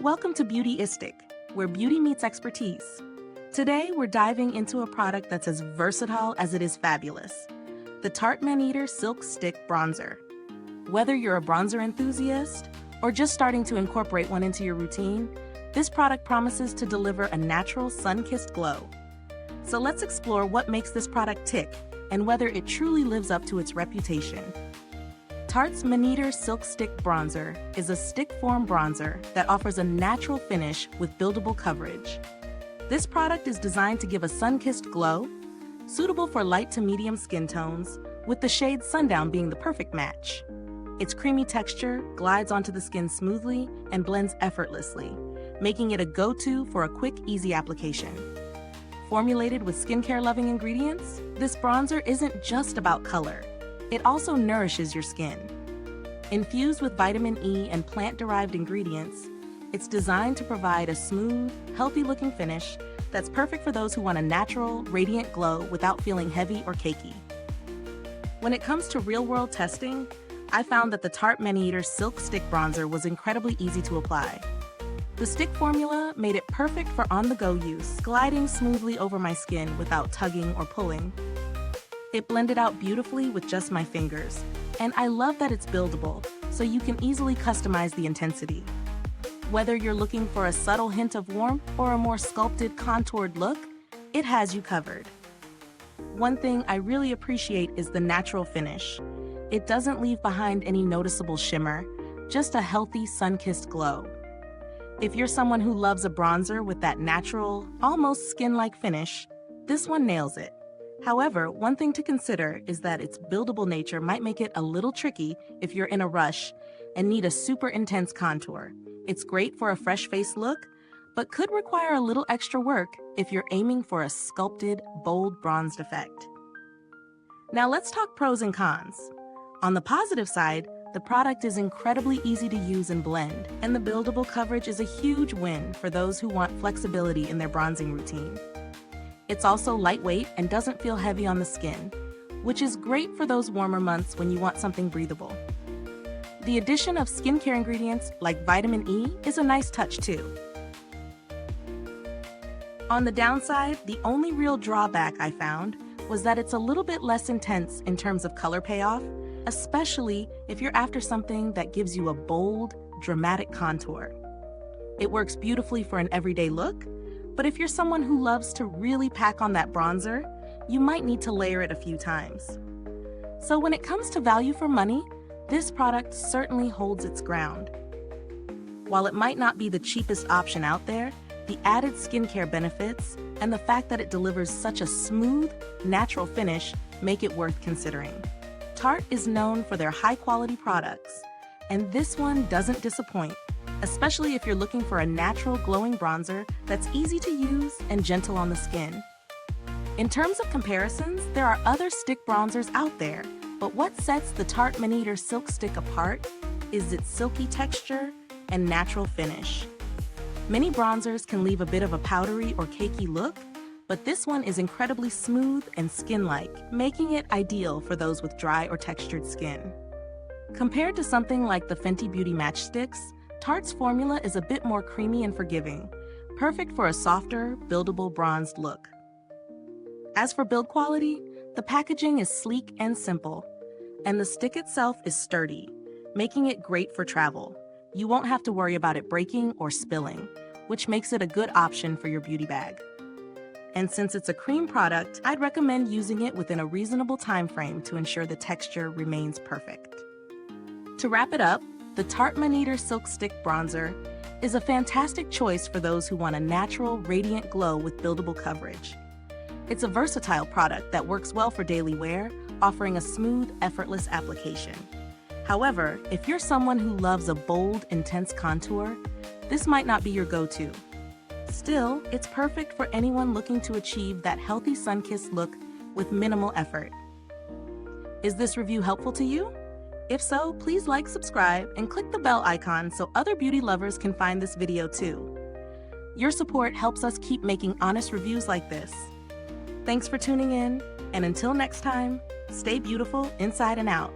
Welcome to Beautyistic, where beauty meets expertise. Today, we're diving into a product that's as versatile as it is fabulous, the Tarte Maneater Silk Stick Bronzer. Whether you're a bronzer enthusiast or just starting to incorporate one into your routine, this product promises to deliver a natural, sun-kissed glow. So let's explore what makes this product tick and whether it truly lives up to its reputation. Tarte's Maneater Silk Stick Bronzer is a stick-form bronzer that offers a natural finish with buildable coverage. This product is designed to give a sun-kissed glow, suitable for light to medium skin tones, with the shade Sundown being the perfect match. Its creamy texture glides onto the skin smoothly and blends effortlessly, making it a go-to for a quick, easy application. Formulated with skincare-loving ingredients, this bronzer isn't just about color. It also nourishes your skin. Infused with vitamin E and plant-derived ingredients, it's designed to provide a smooth, healthy-looking finish that's perfect for those who want a natural, radiant glow without feeling heavy or cakey. When it comes to real-world testing, I found that the Tarte Maneater Silk Stick Bronzer was incredibly easy to apply. The stick formula made it perfect for on-the-go use, gliding smoothly over my skin without tugging or pulling. It blended out beautifully with just my fingers, and I love that it's buildable, so you can easily customize the intensity. Whether you're looking for a subtle hint of warmth or a more sculpted, contoured look, it has you covered. One thing I really appreciate is the natural finish. It doesn't leave behind any noticeable shimmer, just a healthy, sun-kissed glow. If you're someone who loves a bronzer with that natural, almost skin-like finish, this one nails it. However, one thing to consider is that its buildable nature might make it a little tricky if you're in a rush and need a super intense contour. It's great for a fresh face look, but could require a little extra work if you're aiming for a sculpted, bold bronzed effect. Now let's talk pros and cons. On the positive side, the product is incredibly easy to use and blend, and the buildable coverage is a huge win for those who want flexibility in their bronzing routine. It's also lightweight and doesn't feel heavy on the skin, which is great for those warmer months when you want something breathable. The addition of skincare ingredients like vitamin E is a nice touch too. On the downside, the only real drawback I found was that it's a little bit less intense in terms of color payoff, especially if you're after something that gives you a bold, dramatic contour. It works beautifully for an everyday look, but if you're someone who loves to really pack on that bronzer, you might need to layer it a few times. So when it comes to value for money, this product certainly holds its ground. While it might not be the cheapest option out there, the added skincare benefits and the fact that it delivers such a smooth, natural finish make it worth considering. Tarte is known for their high-quality products, and this one doesn't disappoint, especially if you're looking for a natural glowing bronzer that's easy to use and gentle on the skin. In terms of comparisons, there are other stick bronzers out there, but what sets the Tarte Maneater Silk Stick apart is its silky texture and natural finish. Many bronzers can leave a bit of a powdery or cakey look, but this one is incredibly smooth and skin-like, making it ideal for those with dry or textured skin. Compared to something like the Fenty Beauty Matchsticks, Tarte's formula is a bit more creamy and forgiving, perfect for a softer, buildable bronzed look. As for build quality, the packaging is sleek and simple, and the stick itself is sturdy, making it great for travel. You won't have to worry about it breaking or spilling, which makes it a good option for your beauty bag. And since it's a cream product, I'd recommend using it within a reasonable time frame to ensure the texture remains perfect. To wrap it up, the Tarte Maneater Silk Stick Bronzer is a fantastic choice for those who want a natural, radiant glow with buildable coverage. It's a versatile product that works well for daily wear, offering a smooth, effortless application. However, if you're someone who loves a bold, intense contour, this might not be your go-to. Still, it's perfect for anyone looking to achieve that healthy sun-kissed look with minimal effort. Is this review helpful to you? If so, please like, subscribe, and click the bell icon so other beauty lovers can find this video too. Your support helps us keep making honest reviews like this. Thanks for tuning in, and until next time, stay beautiful inside and out.